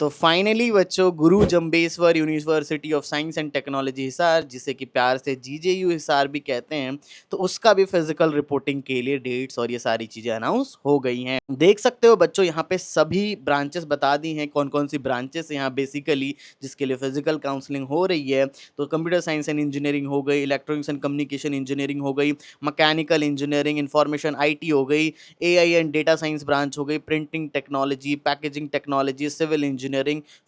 तो फाइनली बच्चों गुरु Jambheshwar university of science and technology Hisar, जिसे कि प्यार से जीजेयू हिसार भी कहते हैं, तो उसका भी फिजिकल रिपोर्टिंग के लिए डेट्स और ये सारी चीजें अनाउंस हो गई हैं। देख सकते हो बच्चों यहाँ पे सभी ब्रांचेस बता दी हैं कौन कौन सी ब्रांचेस यहाँ बेसिकली जिसके लिए फिजिकल काउंसलिंग हो रही है। तो कंप्यूटर साइंस एंड इंजीनियरिंग हो गई, इलेक्ट्रॉनिक्स एंड कम्युनिकेशन इंजीनियरिंग हो गई, मैकेनिकल इंजीनियरिंग, इंफॉर्मेशन आईटी हो गई, AI and data science branch हो गई, printing technology, packaging technology, civil engineering,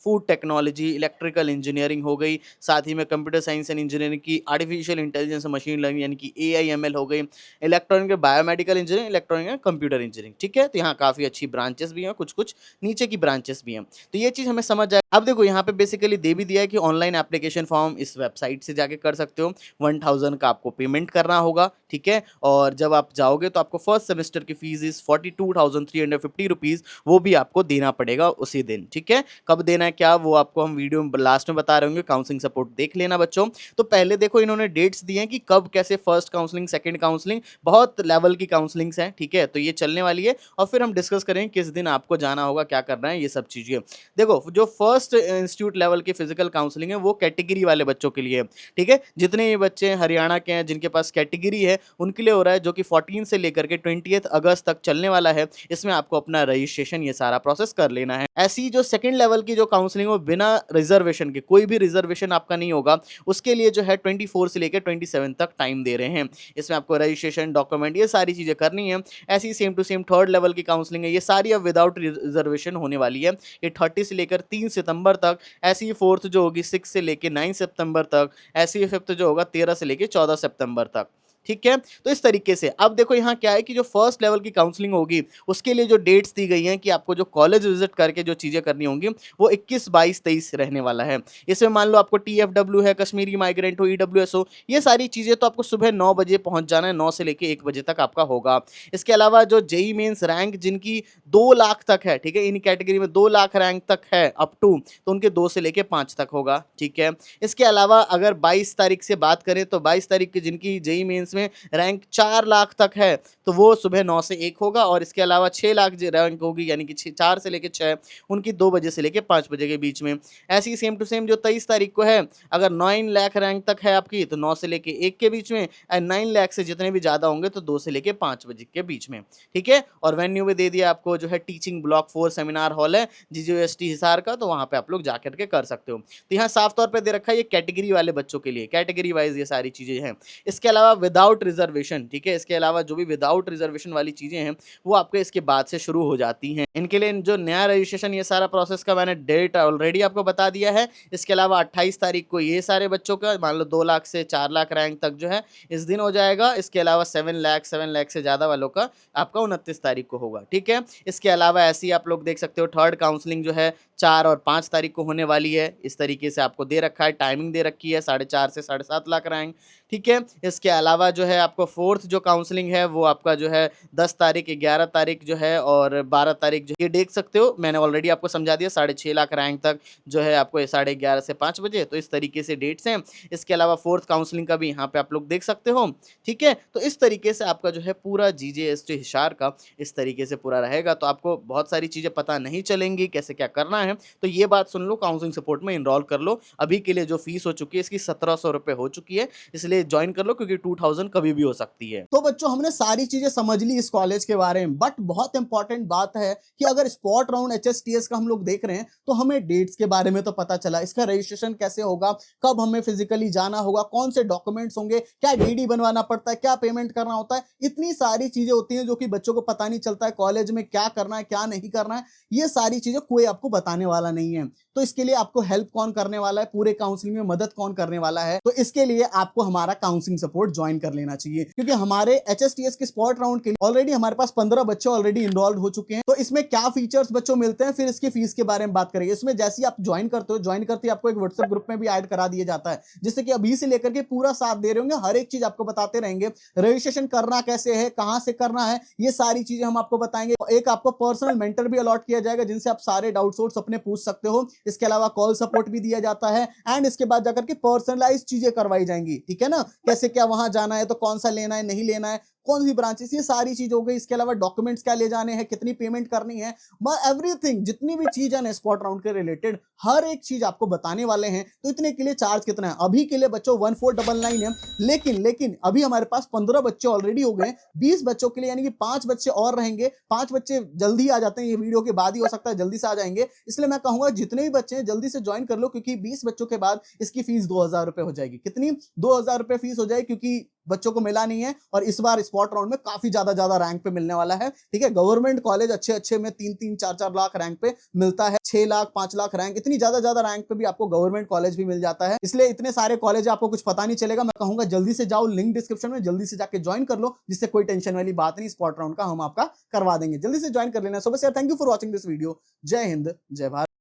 food technology, electrical engineering हो गई। साथ ही में कंप्यूटर साइंस एंड इंजीनियरिंग की आर्टिफिशियल इंटेलिजेंस मशीन लर्निंग यानी कि एआई एमएल हो गई, electronic biomedical engineering, electronic and computer engineering. ठीक है, तो यहाँ काफ़ी अच्छी ब्रांचेस भी हैं, कुछ कुछ नीचे की ब्रांचेस भी हैं। तो ये चीज़ हमें समझ आए। अब देखो यहाँ पे बेसिकली दे भी दिया है कि ऑनलाइन एप्लीकेशन फॉर्म इस वेबसाइट से जाके कर सकते हो। 1000 का आपको पेमेंट करना होगा। ठीक है, और जब आप जाओगे तो आपको फर्स्ट सेमेस्टर की फीस इज 42,350 रुपीज़, वो भी आपको देना पड़ेगा उसी दिन। ठीक है, कब देना है क्या वो आपको हम वीडियो में लास्ट में बता रहे होंगे, काउंसलिंग सपोर्ट देख लेना बच्चों। तो पहले देखो इन्होंने डेट्स दिए हैं कि कब कैसे फर्स्ट काउंसलिंग, सेकंड काउंसलिंग, बहुत लेवल की काउंसलिंग्स हैं। ठीक है, तो ये चलने वाली है और फिर हम डिस्कस करेंगे किस दिन आपको जाना होगा, क्या करना है, ये सब चीज़ें। देखो जो फर्स्ट इंस्टीट्यूट लेवल की फिजिकल काउंसलिंग है वो कैटेगरी वाले बच्चों के लिए है। ठीक है, जितने ये बच्चे हरियाणा के हैं जिनके पास कैटेगरी है उनके लिए हो रहा है, जो कि 14 से लेकर के 20 अगस्त तक चलने वाला है। इसमें आपको अपना रजिस्ट्रेशन ये सारा प्रोसेस कर लेना है। ऐसी जो सेकंड लेवल की जो काउंसलिंग हो बिना रिजर्वेशन के, कोई भी रिजर्वेशन आपका नहीं होगा, उसके लिए जो है 24 से लेकर 27 तक टाइम दे रहे हैं। इसमें आपको रजिस्ट्रेशन, डॉक्यूमेंट, ये सारी चीजें करनी है। ऐसी same to same third level की काउंसलिंग है, ये सारी अब विदाउट रिजर्वेशन होने वाली है। ये 30 से लेकर 3 सितंबर तक, ऐसी ही फोर्थ जो होगी 6 से लेकर 9 सितंबर तक, ऐसी ही फिफ्थ जो होगा 13 से लेकर 14 सितंबर तक। ठीक है, तो इस तरीके से अब देखो यहाँ क्या है कि जो फर्स्ट लेवल की काउंसलिंग होगी उसके लिए जो डेट्स दी गई हैं कि आपको जो कॉलेज विजिट करके जो चीज़ें करनी होंगी वो 21, 22, 23 रहने वाला है। इसमें मान लो आपको टीएफडब्ल्यू है, कश्मीरी माइग्रेंट हो, ईडब्ल्यूएस हो, ये सारी चीज़ें तो आपको सुबह 9 बजे पहुंच जाना है, 9 से लेकर 1 बजे तक आपका होगा। इसके अलावा जो जेई मेंस रैंक जिनकी 2 लाख तक है, ठीक है, इन कैटेगरी में 2 लाख रैंक तक है अप टू, तो उनके 2 से लेकर 5 तक होगा। ठीक है, इसके अलावा अगर 22 तारीख से बात करें तो 22 तारीख की जिनकी जेई मेंस में रैंक 4 लाख तक है तो वो सुबह 9 से 1 होगा। और इसके अलावा 6 लाख जो रैंक होगी यानी कि 4 से लेकर 6, उनकी 2 बजे से लेकर 5 बजे के बीच में। ऐसी सेम टू सेम जो 23 तारीख को है, अगर 9 लाख रैंक तक है आपकी तो 9 से लेकर 1 के बीच में, एंड 9 लाख से जितने भी ज़्यादा होंगे तो 2 से लेकर 5 बजे के बीच में। ठीक है, और वेन्यू में दे दिया आपको जो है टीचिंग ब्लॉक 4 सेमिनार हॉल है जीजीओएसटी हिसार का, तो वहाँ पे आप लोग जाकर के कर सकते हो। तो यहाँ साफ तौर पर दे रखा है ये कैटेगरी वाले बच्चों के लिए, कैटेगरी वाइज ये सारी चीज़ें हैं। इसके अलावा विदाउट रिजर्वेशन, ठीक है, इसके अलावा जो भी विदाउट रिजर्वेशन वाली चीजें हैं वो आपके इसके बाद से शुरू हो जाती हैं। इनके लिए जो नया रजिस्ट्रेशन ये सारा प्रोसेस का मैंने डेट ऑलरेडी आपको बता दिया है। इसके अलावा 28 तारीख को ये सारे बच्चों का मान लो 2 लाख से 4 लाख रैंक तक जो है इस दिन हो जाएगा। इसके अलावा 7 लाख से ज्यादा वालों का आपका 29 तारीख को होगा। ठीक है, इसके अलावा ऐसी आप लोग देख सकते हो थर्ड काउंसलिंग जो है 4 और 5 तारीख को होने वाली है। इस तरीके से आपको दे रखा है, टाइमिंग दे रखी है 4.5 से 7.5 लाख रैंक। ठीक है, इसके अलावा जो है आपको फोर्थ जो काउंसलिंग है वो आपका जो है 10 तारीख, 11 तारीख जो है और 12 तारीख जो, ये देख सकते हो मैंने ऑलरेडी आपको समझा दिया, 6.5 लाख रैंक तक जो है आपको 11:30 से 5 बजे। तो इस तरीके से डेट्स हैं। इसके अलावा फोर्थ काउंसलिंग का भी यहाँ पे आप लोग देख सकते हो। ठीक है, तो इस तरीके से आपका जो है पूरा जीजेएसटी हिसार का इस तरीके से पूरा रहेगा। तो आपको बहुत सारी चीज़ें पता नहीं चलेंगी कैसे क्या करना है, तो ये बात सुन लो, काउंसलिंग सपोर्ट में इनरोल कर लो। अभी के लिए जो फीस हो चुकी है इसकी 1700 रुपये हो चुकी है, इसलिए ज्वाइन कर लो क्योंकि 2000 कभी भी हो सकती है। तो बच्चों हमने सारी चीजें समझ ली इस कॉलेज के बारे में, बट बहुत इंपॉर्टेंट बात है कि अगर स्पॉट राउंड एचएसटीएस का हम लोग देख रहे हैं तो हमें डेट्स के बारे में तो पता चला, इसका रजिस्ट्रेशन कैसे होगा, कब हमें फिजिकली जाना होगा, कौन से डॉक्यूमेंट्स होंगे, क्या डीडी बनवाना पड़ता है, क्या पेमेंट करना होता है, इतनी सारी चीजें होती हैं जो कि बच्चों को पता नहीं चलता है कॉलेज में क्या करना है क्या नहीं करना है। ये सारी चीजें कोई आपको बताने वाला नहीं है। तो इसके लिए आपको हेल्प कौन करने वाला है, पूरे काउंसलिंग में मदद कौन करने वाला है, तो इसके लिए आपको हमारा काउंसलिंग सपोर्ट ज्वाइन कर लेना चाहिए। क्योंकि हमारे एचएसटीएस के स्पॉट राउंड के लिए ऑलरेडी हमारे पास 15 बच्चे ऑलरेडी इनरोल्ड हो चुके हैं। तो इसमें क्या फीचर्स बच्चों मिलते हैं, फिर इसकी फीस के बारे में बात करेंगे। इसमें जैसे ही आप ज्वाइन करते हो, ज्वाइन करते ही आपको एक व्हाट्सएप ग्रुप में भी ऐड करा दिया जाता है, जिससे कि अभी से लेकर के पूरा साथ दे रहे होंगे, हर एक चीज आपको बताते रहेंगे। रजिस्ट्रेशन करना कैसे है, कहां से करना है, ये सारी चीजें हम आपको बताएंगे। एक आपको पर्सनल मेंटर भी अलॉट किया जाएगा जिनसे आप सारे डाउट्स अपने पूछ सकते हो। इसके अलावा कॉल सपोर्ट भी दिया जाता है, एंड इसके बाद जाकर के पर्सनलाइज चीजें करवाई जाएंगी। ठीक है ना, कैसे क्या वहां जाना है, तो कौन सा लेना है नहीं लेना है, कौन सी ब्रांचेस, ये सारी चीज हो गई। इसके अलावा डॉक्यूमेंट्स क्या ले जाने हैं, कितनी पेमेंट करनी है, एवरीथिंग, जितनी भी चीज है ना स्पॉट राउंड के रिलेटेड हर एक चीज आपको बताने वाले हैं। तो इतने के लिए चार्ज कितना है अभी के लिए बच्चों 1499 है, लेकिन अभी हमारे पास 15 बच्चे ऑलरेडी हो गए, 20 बच्चों के लिए यानी कि 5 बच्चे और रहेंगे। 5 बच्चे जल्दी आ जाते हैं, ये वीडियो के बाद ही हो सकता है जल्दी से आ जाएंगे, इसलिए मैं कहूंगा जितने भी बच्चे हैं जल्दी से ज्वाइन कर लो, क्योंकि 20 बच्चों के बाद इसकी फीस 2000 रुपए हो जाएगी। कितनी? 2000 रुपए फीस हो जाएगी, क्योंकि बच्चों को मिला नहीं है और इस बार स्पॉट राउंड में काफी ज्यादा रैंक पे मिलने वाला है। ठीक है, गवर्नमेंट कॉलेज अच्छे में 3-3 4-4 लाख रैंक पे मिलता है, 6 लाख 5 लाख रैंक, इतनी ज्यादा रैंक पे भी आपको गवर्नमेंट कॉलेज भी मिल जाता है। इसलिए इतने सारे कॉलेज आपको कुछ पता नहीं चलेगा। मैं कहूंगा जल्दी से जाओ, लिंक डिस्क्रिप्शन में, जल्दी से जाके ज्वाइन कर लो, जिससे कोई टेंशन वाली बात नहीं, स्पॉट राउंड का हम आपका करवा देंगे। जल्दी से ज्वाइन कर लेना। सो बस यार, thank you for watching this video. जय हिंद, जय भारत।